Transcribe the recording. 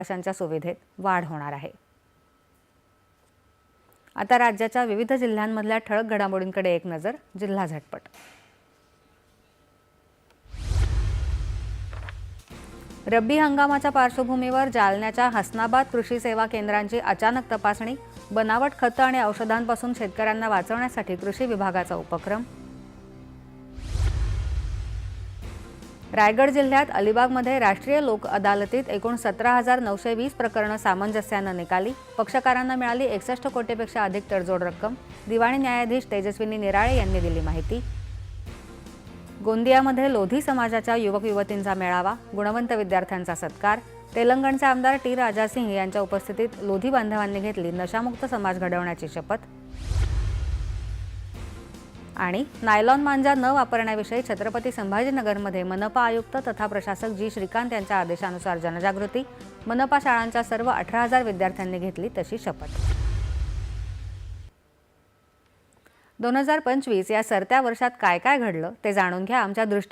प्रवाशांच्या सुविधेत वाढ होणार आहे। आता राज्याच्या विविध जिल्ह्यांमधल्या ठळक घडामोडींकडे एक नजर। जिल्हा झटपट। रब्बी हंगामाच्या पार्श्वभूमीवर जालन्याच्या हसनाबाद कृषी सेवा केंद्रांची अचानक तपासणी। बनावट खतं आणि औषधांपासून शेतकऱ्यांना वाचवण्यासाठी कृषी विभागाचा उपक्रम। रायगड जिल्ह्यात अलिबागमध्ये राष्ट्रीय लोक अदालतीत एकूण 17,920 प्रकरणं सामंजस्यानं निकाली। पक्षकारांना मिळाली 61 कोटीपेक्षा अधिक तडजोड रक्कम। दिवाणी न्यायाधीश तेजस्विनी निराळे यांनी दिली माहिती। गोंदियामध्ये लोधी समाजाच्या युवक युवतींचा मेळावा। गुणवंत विद्यार्थ्यांचा सत्कार। तेलंगणचे आमदार टी राजा सिंह यांच्या उपस्थितीत लोधी बांधवांनी घेतली नशामुक्त समाज घडवण्याची शपथ। आणि नायलॉन मांजा न वापरण्याविषयी छत्रपती संभाजीनगरमध्ये मनपा आयुक्त तथा प्रशासक जी श्रीकांत यांच्या आदेशानुसार जनजागृती। मनपा शाळांच्या सर्व 18,000 विद्यार्थ्यांनी घेतली तशी शपथ। 2025 या सरत्या वर्षात काय काय घडलं ते जाणून घ्या आमच्या दृष्टी